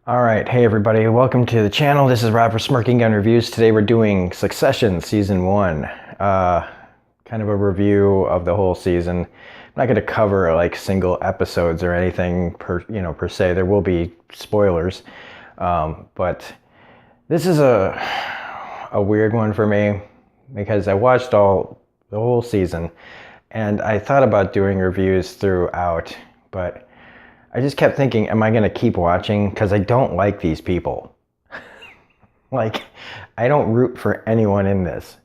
All right, hey everybody, welcome to the channel. This is Rob for Smirking Gun Reviews. Today we're doing Succession Season 1. Kind of a review of the whole season. I'm not going to cover like single episodes or anything per se. There will be spoilers. But this is a weird one for me because I watched the whole season and I thought about doing reviews throughout, but I just kept thinking, am I going to keep watching? Because I don't like these people. Like, I don't root for anyone in this.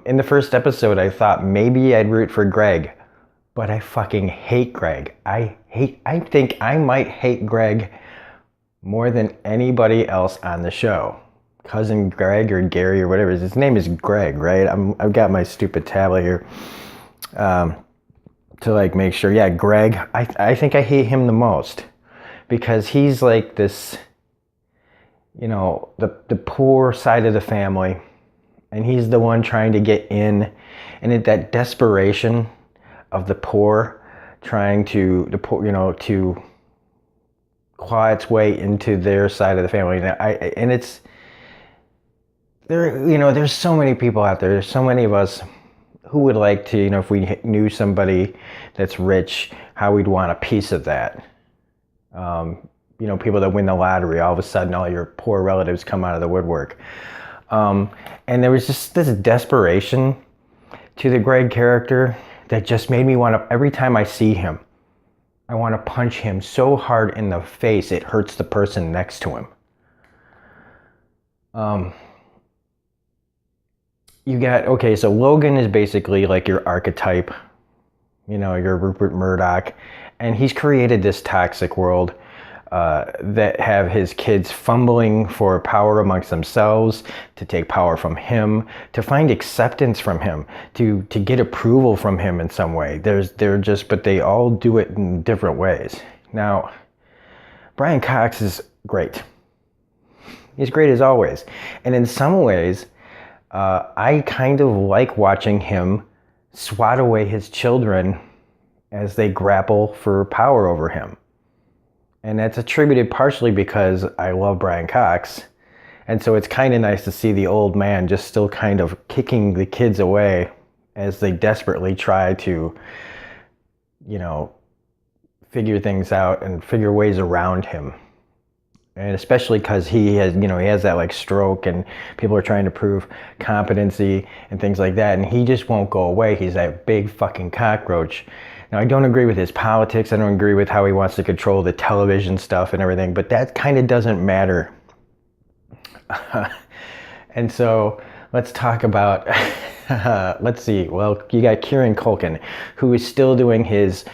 In the first episode, I thought maybe I'd root for Greg, but I fucking hate Greg. I think I might hate Greg more than anybody else on the show. Cousin Greg or Gary or whatever. His name is Greg, right? I've got my stupid tablet here. To like make sure, yeah, Greg, I think I hate him the most because he's like this, the poor side of the family, and he's the one trying to get in, and that desperation of the poor trying to claw its way into their side of the family. And it's there, there's so many people out there. There's so many of us who would like to, if we knew somebody that's rich, how we'd want a piece of that. People that win the lottery, all of a sudden all your poor relatives come out of the woodwork. And there was just this desperation to the Greg character that just made me want to, every time I see him, I want to punch him so hard in the face it hurts the person next to him. So Logan is basically like your archetype, your Rupert Murdoch, and he's created this toxic world that have his kids fumbling for power amongst themselves, to take power from him, to find acceptance from him, to get approval from him in some way. But they all do it in different ways. Now, Brian Cox is great. He's great as always. And in some ways, I kind of like watching him swat away his children as they grapple for power over him. And that's attributed partially because I love Brian Cox. And so it's kind of nice to see the old man just still kind of kicking the kids away as they desperately try to, figure things out and figure ways around him. And especially because he has that like stroke and people are trying to prove competency and things like that. And he just won't go away. He's that big fucking cockroach. Now, I don't agree with his politics. I don't agree with how he wants to control the television stuff and everything, but that kind of doesn't matter. And so let's talk about, let's see. Well, you got Kieran Culkin, who is still doing his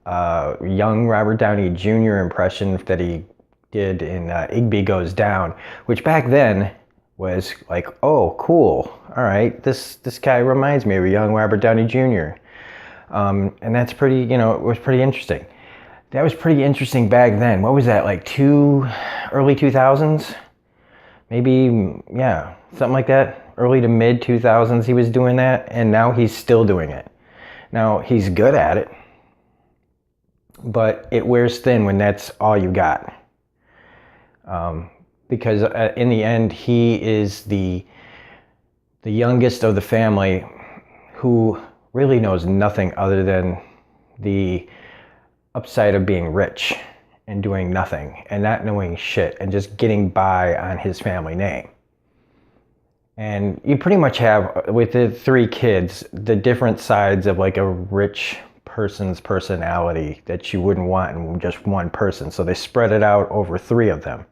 young Robert Downey Jr. impression that he did in Igby Goes Down, which back then was like, oh, cool. All right, this guy reminds me of a young Robert Downey Jr. And that's pretty, it was pretty interesting. That was pretty interesting back then. What was that, like early 2000s? Maybe, yeah, something like that. Early to mid 2000s he was doing that, and now he's still doing it. Now, he's good at it, but it wears thin when that's all you got. Because in the end, he is the youngest of the family who really knows nothing other than the upside of being rich and doing nothing and not knowing shit and just getting by on his family name. And you pretty much have, with the three kids, the different sides of like a rich person's personality that you wouldn't want in just one person. So they spread it out over three of them.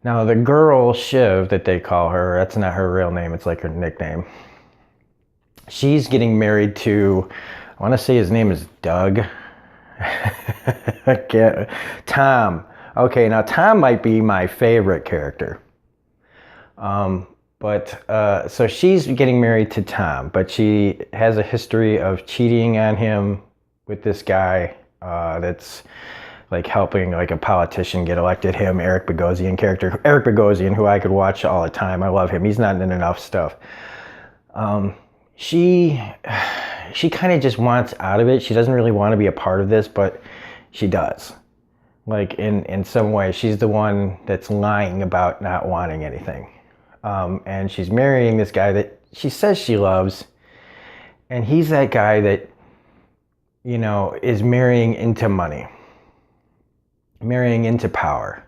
Now, the girl, Shiv, that they call her, that's not her real name, it's like her nickname. She's getting married to, I want to say his name is Doug. Tom. Okay, now Tom might be my favorite character. So she's getting married to Tom, but she has a history of cheating on him with this guy that's like helping like a politician get elected, him, Eric Bogosian character. Eric Bogosian, who I could watch all the time. I love him. He's not in enough stuff. She kind of just wants out of it. She doesn't really want to be a part of this, but she does. Like in some way, she's the one that's lying about not wanting anything. And she's marrying this guy that she says she loves. And he's that guy that, you know, is marrying into money, marrying into power.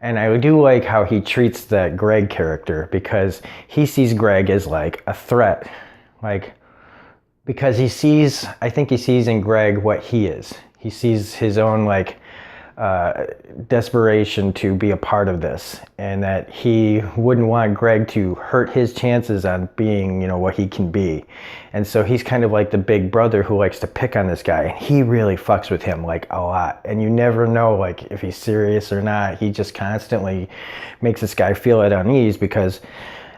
And I do like how he treats the Greg character, because he sees Greg as like a threat. Like, because I think he sees in Greg what he is. He sees his own like desperation to be a part of this, and that he wouldn't want Greg to hurt his chances on being, you know, what he can be. And so he's kind of like the big brother who likes to pick on this guy, and he really fucks with him like a lot, and you never know like if he's serious or not. He just constantly makes this guy feel at unease, because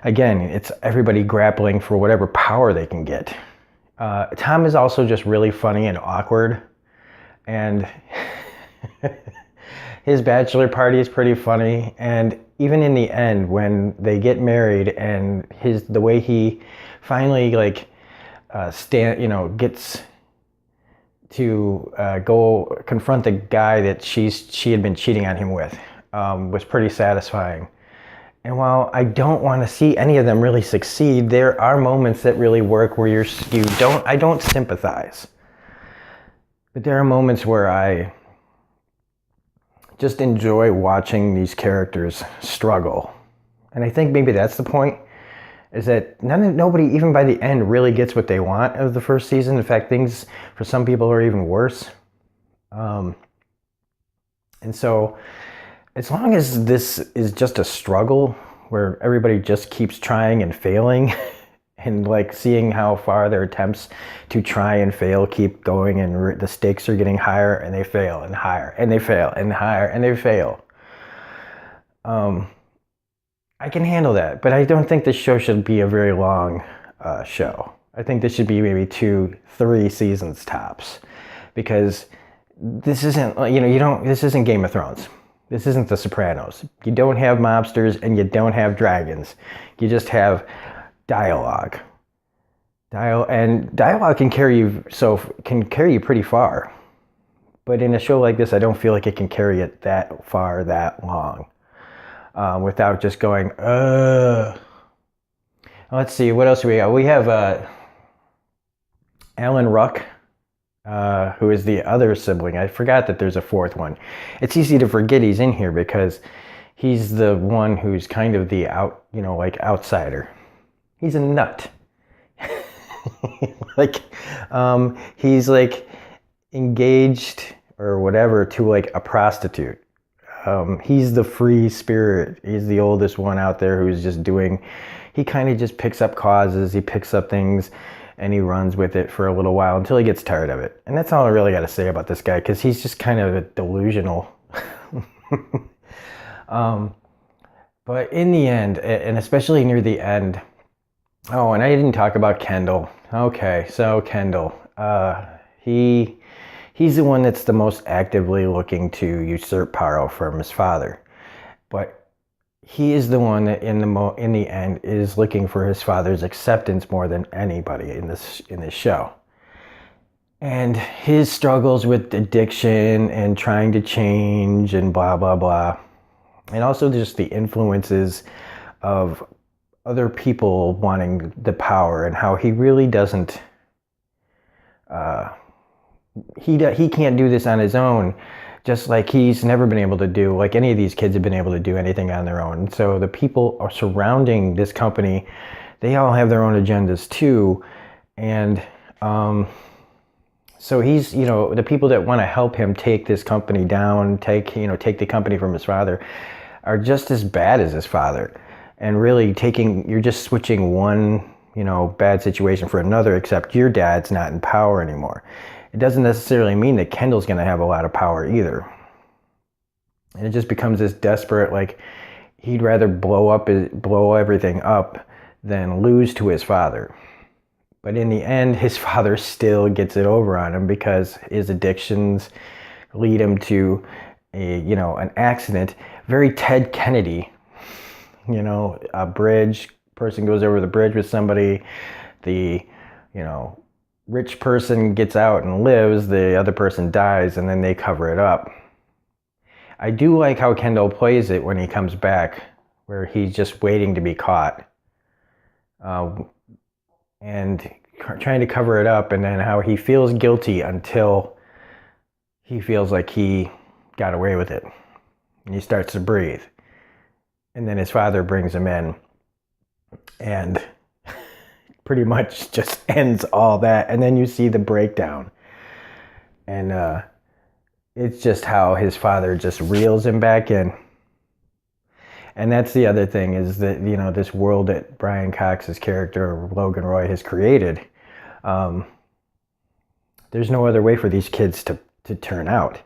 again, it's everybody grappling for whatever power they can get. Tom is also just really funny and awkward, and his bachelor party is pretty funny. And even in the end, when they get married, and the way he finally like gets to go confront the guy that she had been cheating on him with, was pretty satisfying. And while I don't want to see any of them really succeed, there are moments that really work where I don't sympathize. But there are moments where I just enjoy watching these characters struggle. And I think maybe that's the point, is that nobody, even by the end, really gets what they want of the first season. In fact, things for some people are even worse. And so as long as this is just a struggle where everybody just keeps trying and failing, and like seeing how far their attempts to try and fail keep going, and the stakes are getting higher, and they fail, and higher, and they fail, and higher, and they fail. I can handle that, but I don't think this show should be a very long show. I think this should be maybe 2-3 seasons tops, because this isn't, this isn't Game of Thrones. This isn't The Sopranos. You don't have mobsters and you don't have dragons. You just have dialogue. And dialogue can carry you pretty far. But in a show like this, I don't feel like it can carry it that far, that long, without just going, Let's see, what else do we got? We have Alan Ruck, who is the other sibling. I forgot that there's a fourth one. It's easy to forget he's in here because he's the one who's kind of the outsider. He's a nut. He's like engaged or whatever to like a prostitute. He's the free spirit. He's the oldest one out there who's just he kind of just picks up causes, he picks up things, and he runs with it for a little while until he gets tired of it. And that's all I really got to say about this guy, because he's just kind of delusional. But in the end, and especially near the end, and I didn't talk about Kendall. Okay, so Kendall, he's the one that's the most actively looking to usurp power from his father. But he is the one that in the end is looking for his father's acceptance more than anybody in this show. And his struggles with addiction and trying to change and blah, blah, blah. And also just the influences of other people wanting the power, and how he really doesn't, he can't do this on his own, just like he's never been able to do, like any of these kids have been able to do anything on their own. So the people are surrounding this company, they all have their own agendas too. And so he's, the people that want to help him take this company down, take the company from his father, are just as bad as his father. And really you're just switching one, bad situation for another, except your dad's not in power anymore. It doesn't necessarily mean that Kendall's going to have a lot of power either. And it just becomes this desperate, like, he'd rather blow everything up than lose to his father. But in the end, his father still gets it over on him, because his addictions lead him to an accident. Very Ted Kennedy. A person goes over the bridge with somebody, the rich person gets out and lives, the other person dies, and then they cover it up. I do like how Kendall plays it when he comes back, where he's just waiting to be caught. And trying to cover it up, and then how he feels guilty until he feels like he got away with it. And he starts to breathe. And then his father brings him in and pretty much just ends all that. And then you see the breakdown. And it's just how his father just reels him back in. And that's the other thing, is that, you know, this world that Brian Cox's character, Logan Roy, has created, there's no other way for these kids to turn out.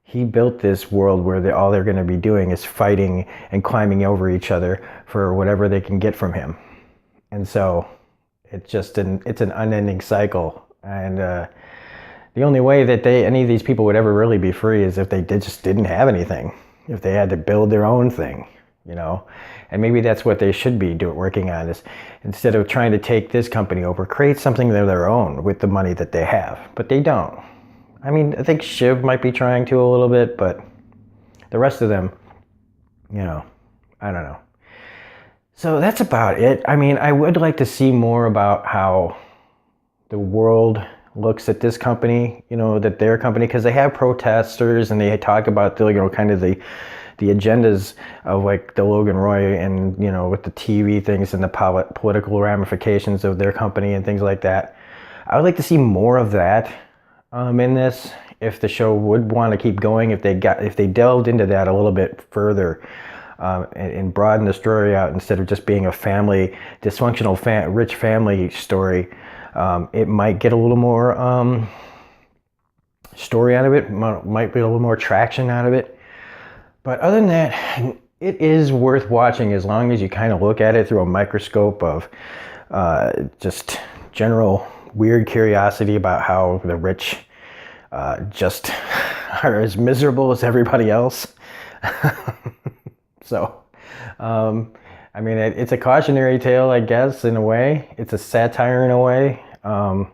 He built this world where all they're going to be doing is fighting and climbing over each other for whatever they can get from him. And so it's just it's an unending cycle. And the only way that any of these people would ever really be free is if they just didn't have anything. If they had to build their own thing, you know. And maybe that's what they should be working on, is instead of trying to take this company over, create something of their own with the money that they have. But they don't. I mean, I think Shiv might be trying to a little bit, but the rest of them, you know, I don't know. So that's about it. I mean, I would like to see more about how the world looks at this company, you know, that their company, because they have protesters and they talk about the, you know, kind of the agendas of like the Logan Roy, and, you know, with the TV things and the political ramifications of their company and things like that. I would like to see more of that in this, if the show would want to keep going, if they delved into that a little bit further, and broadened the story out instead of just being a dysfunctional rich family story. It might get a little more story out of it, might be a little more traction out of it. But other than that, it is worth watching as long as you kind of look at it through a microscope of just general weird curiosity about how the rich just are as miserable as everybody else. So, I mean, it's a cautionary tale, I guess, in a way. It's a satire in a way. And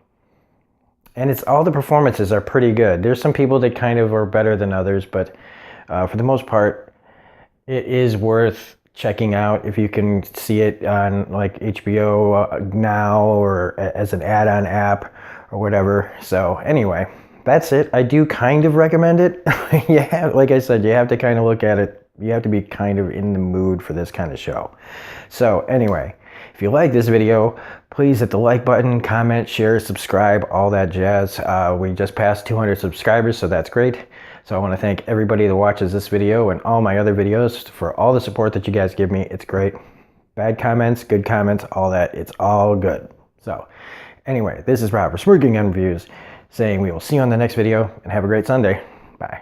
it's all the performances are pretty good. There's some people that kind of are better than others, but for the most part, it is worth checking out if you can see it on like HBO Now or as an add-on app or whatever. So anyway, that's it. I do kind of recommend it. Like I said, you have to kind of look at it. You have to be kind of in the mood for this kind of show. So anyway, if you like this video, please hit the like button, comment, share, subscribe, all that jazz. We just passed 200 subscribers, so that's great. So I want to thank everybody that watches this video and all my other videos for all the support that you guys give me. It's great. Bad comments, good comments, all that. It's all good. So anyway, this is Rob for Smirking Gun Reviews saying we will see you on the next video, and have a great Sunday. Bye.